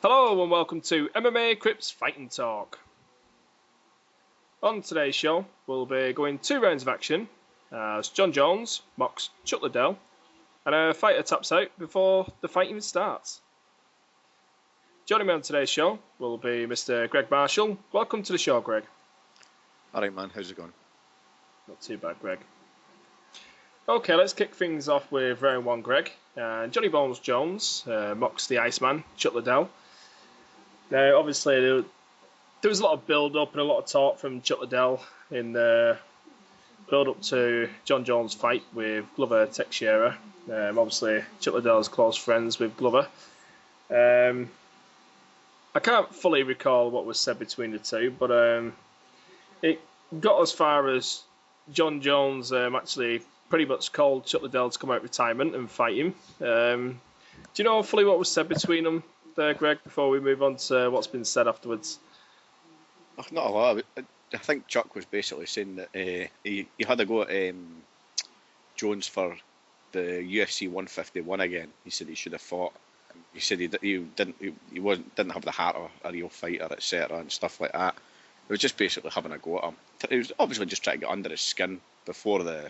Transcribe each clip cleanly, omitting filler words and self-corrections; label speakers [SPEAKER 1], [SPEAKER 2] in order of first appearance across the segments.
[SPEAKER 1] Hello and welcome to MMA Crips Fighting Talk. On today's show, we'll be going 2 rounds of action as Jon Jones mocks Chuck Liddell and a fighter taps out before the fight even starts. Joining me on today's show will be Mr. Greg Marshall. Welcome to the show, Greg.
[SPEAKER 2] Alright man, how's it going?
[SPEAKER 1] Not too bad, Greg. Okay, let's kick things off with round 1, Greg. Johnny Bones Jones mocks the Iceman, Chuck Liddell. Now, obviously, there was a lot of build-up and a lot of talk from Chuck Liddell in the build-up to Jon Jones' fight with Glover Teixeira. Obviously, Chuck Liddell's close friends with Glover. I can't fully recall what was said between the two, but it got as far as Jon Jones actually pretty much called Chuck Liddell to come out of retirement and fight him. Do you know fully what was said between them there, Greg, before we move on to what's been said afterwards?
[SPEAKER 2] Not a lot. I think Chuck was basically saying that he had a go at Jones for the UFC 151 again. He said he should have fought. He said he didn't have the heart of a real fighter, etc. and stuff like that. He was just basically having a go at him. He was obviously just trying to get under his skin before the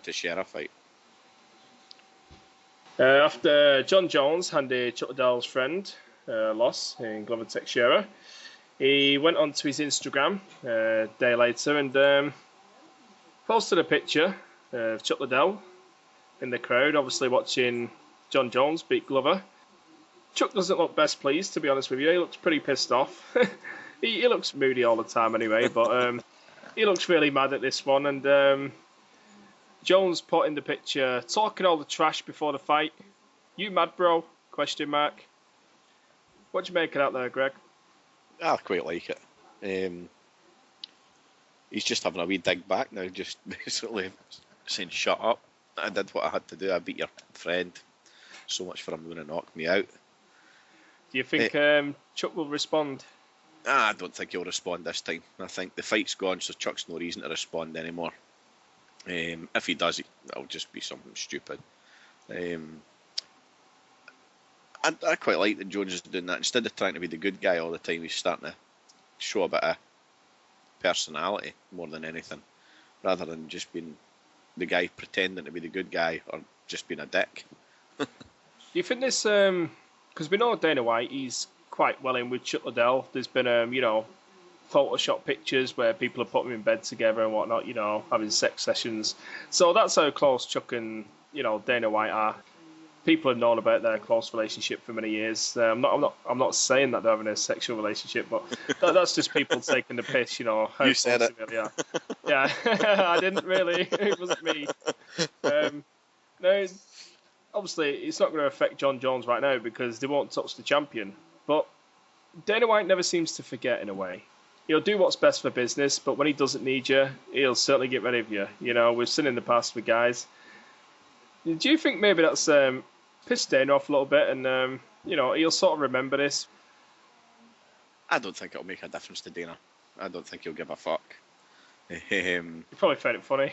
[SPEAKER 2] Teixeira fight.
[SPEAKER 1] After Jon Jones handed Chuck Liddell's friend loss in Glover Teixeira, he went onto his Instagram a day later and posted a picture of Chuck Liddell in the crowd, obviously watching Jon Jones beat Glover. Chuck doesn't look best pleased, to be honest with you. He looks pretty pissed off. he looks moody all the time anyway, but he looks really mad at this one. And Jones put in the picture, talking all the trash before the fight. You mad, bro? Question mark. What do you make of that there, Greg?
[SPEAKER 2] I quite like it. He's just having a wee dig back now, just basically saying, shut up. I did what I had to do. I beat your friend. So much for him going to knock me out.
[SPEAKER 1] Do you think Chuck will respond?
[SPEAKER 2] I don't think he'll respond this time. I think the fight's gone, so Chuck's no reason to respond anymore. If he does, it'll just be something stupid. I quite like that Jones is doing that. Instead of trying to be the good guy all the time, he's starting to show a bit of personality more than anything, rather than just being the guy pretending to be the good guy or just being a dick.
[SPEAKER 1] Do you think this, because we know Dana White, he's quite well in with Chuck Liddell. There's been, Photoshop pictures where people have put them in bed together and whatnot, having sex sessions. So that's how close Chuck and, Dana White are. People have known about their close relationship for many years. I'm not saying that they're having a sexual relationship, but that's just people taking the piss, how
[SPEAKER 2] you said it.
[SPEAKER 1] Really are. Yeah, I didn't really. It wasn't me. No, obviously, it's not going to affect Jon Jones right now because they won't touch the champion. But Dana White never seems to forget in a way. He'll do what's best for business, but when he doesn't need you, he'll certainly get rid of you. We've seen in the past with guys. Do you think maybe that's pissed Dana off a little bit and, he'll sort of remember this?
[SPEAKER 2] I don't think it'll make a difference to Dana. I don't think he'll give a fuck.
[SPEAKER 1] He probably found it funny.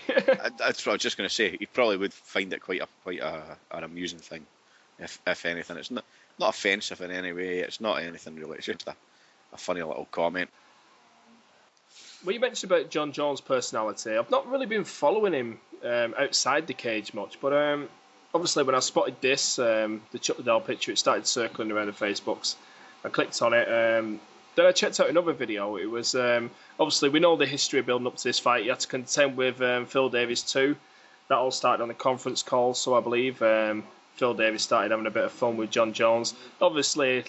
[SPEAKER 2] That's what I was just going to say. He probably would find it quite an amusing thing, if anything. It's not offensive in any way. It's not anything really. It's just a funny little comment.
[SPEAKER 1] Well, you mentioned about Jon Jones' personality. I've not really been following him outside the cage much, but obviously when I spotted this, the Chuck Liddell picture, it started circling around the Facebooks. I clicked on it. Then I checked out another video. It was, obviously, we know the history building up to this fight. He had to contend with Phil Davis too. That all started on the conference call, so I believe Phil Davis started having a bit of fun with Jon Jones. Obviously,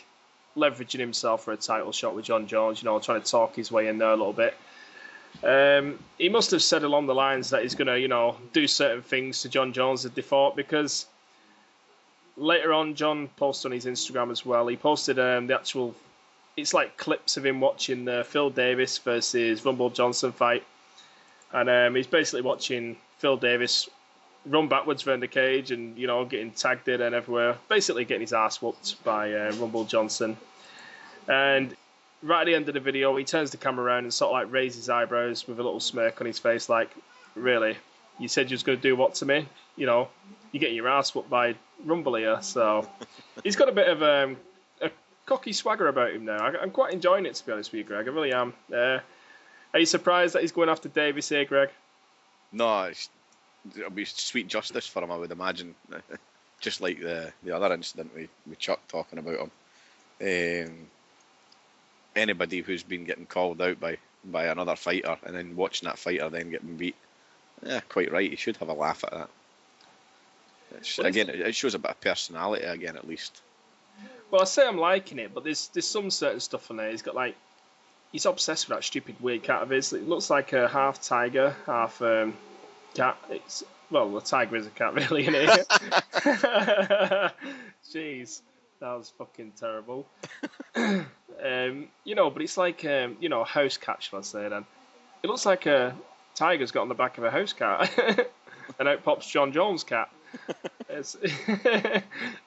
[SPEAKER 1] leveraging himself for a title shot with Jon Jones, trying to talk his way in there a little bit. He must have said along the lines that he's going to, do certain things to Jon Jones if they fought, because later on, Jon posted on his Instagram as well. He posted the actual, it's like clips of him watching the Phil Davis versus Rumble Johnson fight. And he's basically watching Phil Davis run backwards around the cage and, getting tagged in and everywhere. Basically getting his ass whooped by Rumble Johnson. And right at the end of the video, he turns the camera around and sort of like raises his eyebrows with a little smirk on his face, like, really? You said you was going to do what to me? You're getting your ass whooped by Rumble here. So he's got a bit of cocky swagger about him now. I'm quite enjoying it, to be honest with you, Greg. I really am. Are you surprised that he's going after Davis here, Greg?
[SPEAKER 2] No, it'll be sweet justice for him, I would imagine. Just like the other incident with Chuck talking about him. Anybody who's been getting called out by another fighter and then watching that fighter then getting beat, yeah, quite right. He should have a laugh at that. It shows a bit of personality again, at least.
[SPEAKER 1] Well, I say I'm liking it, but there's some certain stuff on there. He's obsessed with that stupid weird cat of his. It looks like a half tiger, half cat. The tiger is a cat, really, isn't it? Jeez, that was fucking terrible. But it's like a house cat, shall I say then? It looks like a tiger's got on the back of a house cat, and out pops Jon Jones' cat. I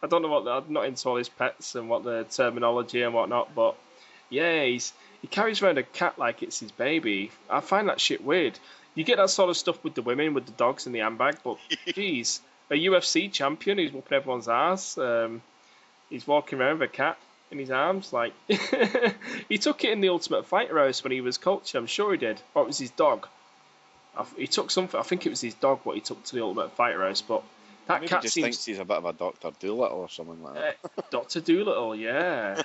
[SPEAKER 1] don't know I'm not into all his pets and what the terminology and whatnot, but yeah, he carries around a cat like it's his baby. I find that shit weird. You get that sort of stuff with the women, with the dogs in the handbag, but geez, a UFC champion who's whooping everyone's ass, he's walking around with a cat in his arms, like he took it in the Ultimate Fighter house when he was coach. I'm sure he did. Or it was his dog. He took something. I think it was his dog what he took to the Ultimate Fighter house, but. That
[SPEAKER 2] Maybe
[SPEAKER 1] cat
[SPEAKER 2] just
[SPEAKER 1] seems...
[SPEAKER 2] thinks he's a bit of a Dr. Doolittle or something like that.
[SPEAKER 1] Dr. Doolittle, yeah.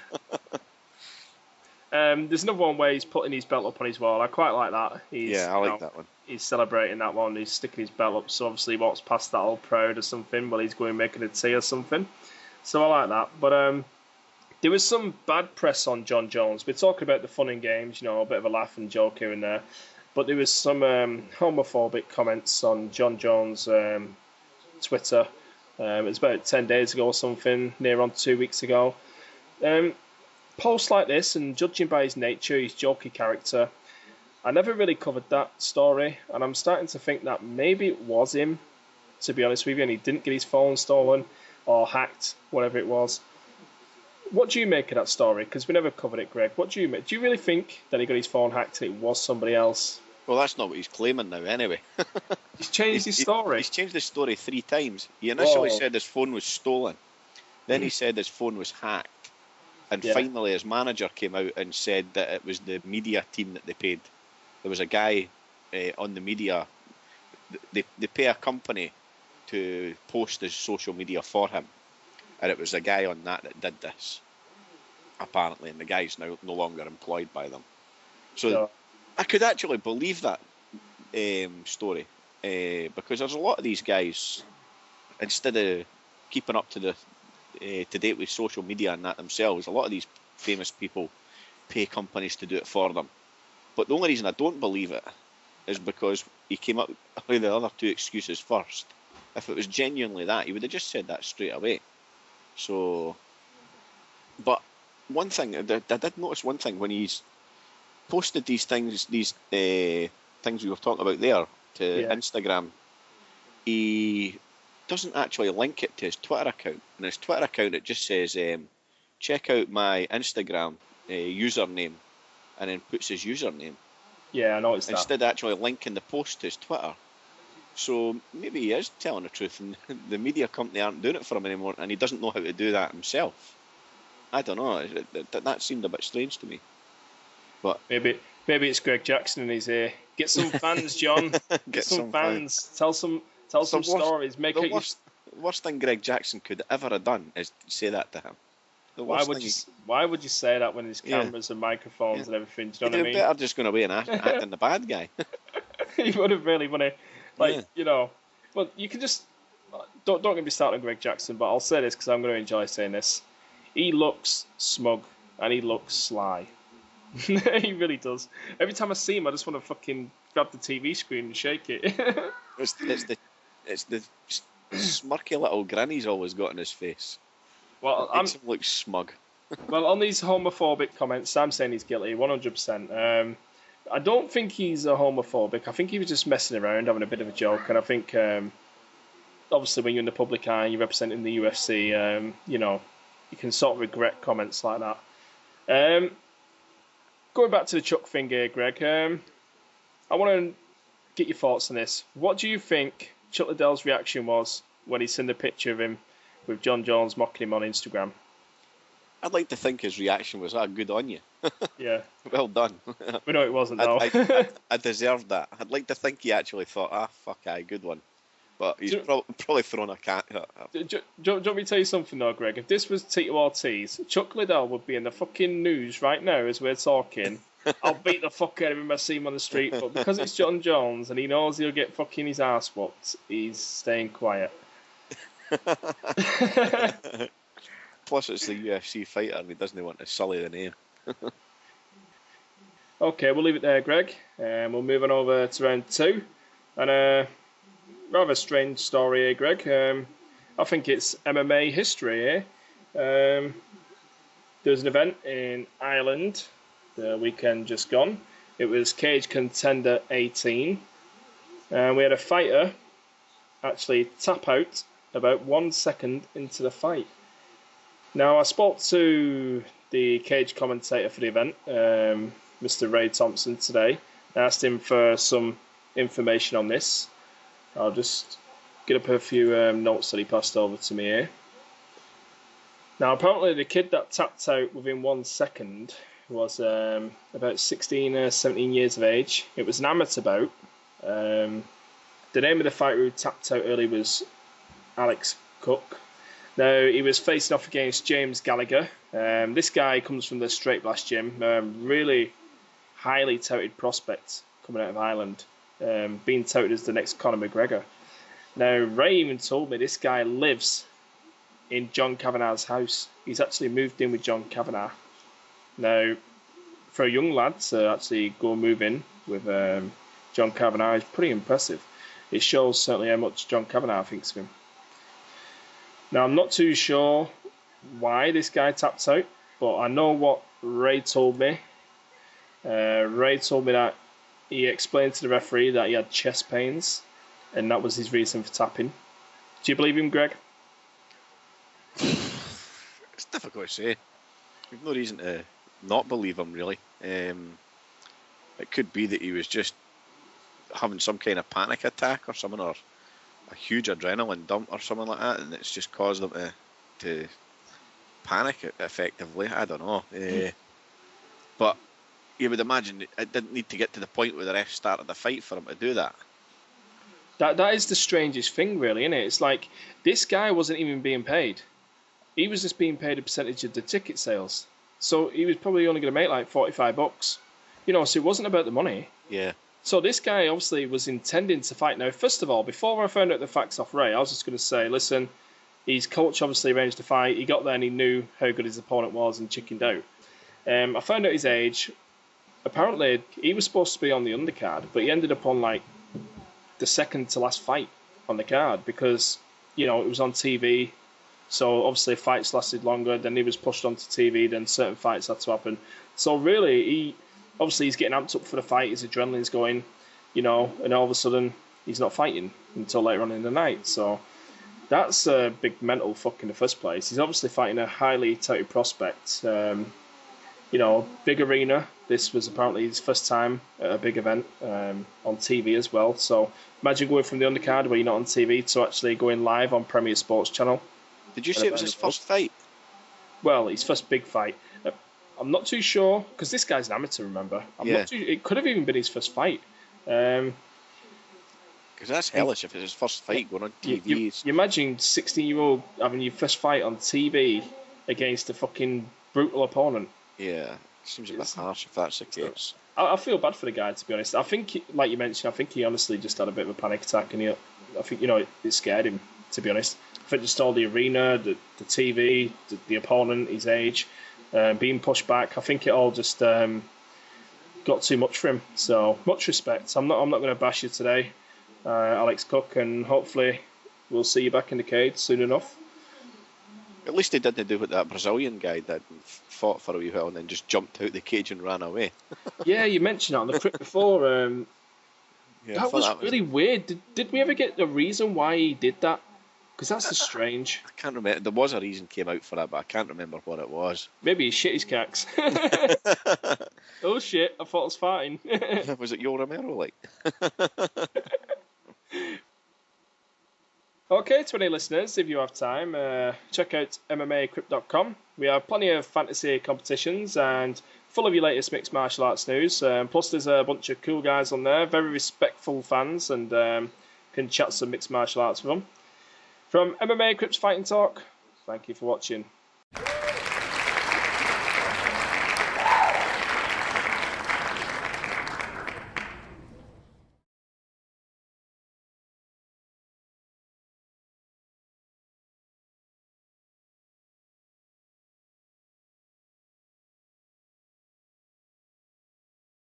[SPEAKER 1] There's another one where he's putting his belt up on his wall. I quite like that.
[SPEAKER 2] I like that one.
[SPEAKER 1] He's celebrating that one. He's sticking his belt up, so obviously he walks past that all proud or something while he's going making a tea or something. So I like that. But there was some bad press on Jon Jones. We're talking about the fun and games, a bit of a laugh and joke here and there. But there was some homophobic comments on Jon Jones' Twitter. It was about 10 days ago or something, near on 2 weeks ago. Posts like this, and judging by his nature, his jokey character, I never really covered that story, and I'm starting to think that maybe it was him, to be honest with you, and he didn't get his phone stolen or hacked, whatever it was. What do you make of that story? Because we never covered it, Greg. What do you make? Do you really think that he got his phone hacked and it was somebody else?
[SPEAKER 2] Well, that's not what he's claiming now, anyway.
[SPEAKER 1] He's changed his story.
[SPEAKER 2] He's changed his story 3 times. He initially said his phone was stolen. Then he said his phone was hacked. And finally his manager came out and said that it was the media team that they paid. There was a guy on the media. They pay a company to post his social media for him. And it was a guy on that did this, apparently. And the guy's now no longer employed by them. So I could actually believe that story because there's a lot of these guys, instead of keeping up to date with social media and that themselves, a lot of these famous people pay companies to do it for them. But the only reason I don't believe it is because he came up with the other 2 excuses first. If it was genuinely that, he would have just said that straight away. So, but one thing, I did notice one thing when he's posted these things we were talking about there to Instagram, he doesn't actually link it to his Twitter account. And his Twitter account, it just says, check out my Instagram username, and then puts his username.
[SPEAKER 1] Yeah, I noticed that.
[SPEAKER 2] Instead of actually linking the post to his Twitter. So maybe he is telling the truth and the media company aren't doing it for him anymore and he doesn't know how to do that himself. I don't know. That seemed a bit strange to me. But
[SPEAKER 1] maybe it's Greg Jackson and he's here. Get some fans, John. Get some fans. Tell some stories.
[SPEAKER 2] The worst thing Greg Jackson could ever have done is say that to him.
[SPEAKER 1] Why would you say that when there's cameras and microphones and everything? Do you know what I mean?
[SPEAKER 2] Better just going away and acting the bad guy.
[SPEAKER 1] He would have really, wouldn't he? Well, you can just don't get me started on Greg Jackson, but I'll say this because I'm going to enjoy saying this. He looks smug and he looks sly. He really does. Every time I see him, I just want to fucking grab the TV screen and shake it.
[SPEAKER 2] It's the smirky little grin he's always got on his face.
[SPEAKER 1] Well,
[SPEAKER 2] makes him look smug.
[SPEAKER 1] Well, on these homophobic comments, I'm saying he's guilty, 100%. I don't think he's a homophobic. I think he was just messing around, having a bit of a joke. And I think, obviously, when you're in the public eye, you're representing the UFC, you can sort of regret comments like that. Going back to the Chuck thing here, Greg, I want to get your thoughts on this. What do you think Chuck Liddell's reaction was when he seen the picture of him with Jon Jones mocking him on Instagram?
[SPEAKER 2] I'd like to think his reaction was, good on you.
[SPEAKER 1] Yeah.
[SPEAKER 2] Well done.
[SPEAKER 1] We know it wasn't,
[SPEAKER 2] I,
[SPEAKER 1] though.
[SPEAKER 2] I deserved that. I'd like to think he actually thought, fuck, good one. But he's
[SPEAKER 1] Do-
[SPEAKER 2] probably thrown a cat.
[SPEAKER 1] Do you want me to tell you something, though, Greg? If this was Tito Ortiz, Chuck Liddell would be in the fucking news right now as we're talking. I'll beat the fuck out of him if I see him on the street, but because it's Jon Jones and he knows he'll get fucking his ass whooped, he's staying quiet.
[SPEAKER 2] Plus, it's the UFC fighter and he doesn't want to sully the name.
[SPEAKER 1] Okay, we'll leave it there, Greg. We'll move on over to round 2. And rather strange story here, Greg. I think it's MMA history here. There's an event in Ireland the weekend just gone. It was Cage Contender 18. And we had a fighter actually tap out about 1 second into the fight. Now, I spoke to the Cage commentator for the event, Mr. Ray Thompson, today. I asked him for some information on this. I'll just get up a few notes that he passed over to me here. Now, apparently the kid that tapped out within 1 second was about 16 or 17 years of age. It was an amateur bout. The name of the fighter who tapped out early was Alex Cook. Now, he was facing off against James Gallagher. This guy comes from the Straight Blast Gym. Really highly touted prospect coming out of Ireland. Being touted as the next Conor McGregor. Now, Ray even told me this guy lives in John Kavanagh's house. He's actually moved in with John Kavanagh. Now, for a young lad to actually go and move in with John Kavanagh is pretty impressive. It shows certainly how much John Kavanagh thinks of him. Now, I'm not too sure why this guy tapped out, but I know what Ray told me. Ray told me that he explained to the referee that he had chest pains, and that was his reason for tapping. Do you believe him, Greg?
[SPEAKER 2] It's difficult to say. We've no reason to not believe him, really. It could be that he was just having some kind of panic attack or something, or a huge adrenaline dump or something like that, and it's just caused him to panic effectively. I don't know. But you would imagine it didn't need to get to the point where the ref started the fight for him to do that.
[SPEAKER 1] That is the strangest thing, really, isn't it? It's like this guy wasn't even being paid. He was just being paid a percentage of the ticket sales. So he was probably only going to make like $45. You know, so it wasn't about the money.
[SPEAKER 2] Yeah.
[SPEAKER 1] So this guy obviously was intending to fight. Now, first of all, before I found out the facts off Ray, I was just going to say, listen, his coach obviously arranged the fight. He got there and he knew how good his opponent was and chickened out. I found out his age. Apparently, he was supposed to be on the undercard, but he ended up on like the second to last fight on the card because, you know, it was on TV. So obviously fights lasted longer. Then he was pushed onto TV. Then certain fights had to happen. So really, he's getting amped up for the fight. His adrenaline's going, you know, and all of a sudden he's not fighting until later on in the night. So that's a big mental fuck in the first place. He's obviously fighting a highly touted prospect. You know, big arena. This was apparently his first time at a big event on TV as well. So imagine going from the undercard where you're not on TV to actually going live on Premier Sports Channel.
[SPEAKER 2] Did you say it was his first fight?
[SPEAKER 1] Well, his first big fight. I'm not too sure, because this guy's an amateur, remember? It could have even been his first fight.
[SPEAKER 2] Because that's hellish if it's his first fight going on TV.
[SPEAKER 1] You imagine 16-year-old having your first fight on TV against a fucking brutal opponent.
[SPEAKER 2] Yeah, it seems a bit harsh if that's the case.
[SPEAKER 1] I feel bad for the guy, to be honest. I think, like you mentioned, I think he honestly just had a bit of a panic attack, and I think, you know, it scared him, to be honest. I think just all the arena, the TV, the opponent, his age, being pushed back. I think it all just got too much for him. So much respect. I'm not going to bash you today, Alex Cook, and hopefully we'll see you back in the cage soon enough.
[SPEAKER 2] At least he didn't do what that Brazilian guy did, and fought for a wee while and then just jumped out the cage and ran away.
[SPEAKER 1] Yeah, you mentioned that on the trip before. That was really weird. Did we ever get the reason why he did that? Because that's just strange.
[SPEAKER 2] I can't remember. There was a reason came out for that, but I can't remember what it was.
[SPEAKER 1] Maybe he shit his cacks. Oh shit, I thought I was farting.
[SPEAKER 2] Was it your Romero, like?
[SPEAKER 1] Okay, to any listeners, if you have time, check out MMAcrypt.com. We have plenty of fantasy competitions and full of your latest mixed martial arts news. Plus, there's a bunch of cool guys on there, very respectful fans, and can chat some mixed martial arts with them. From MMA Crypt's Fighting Talk, thank you for watching.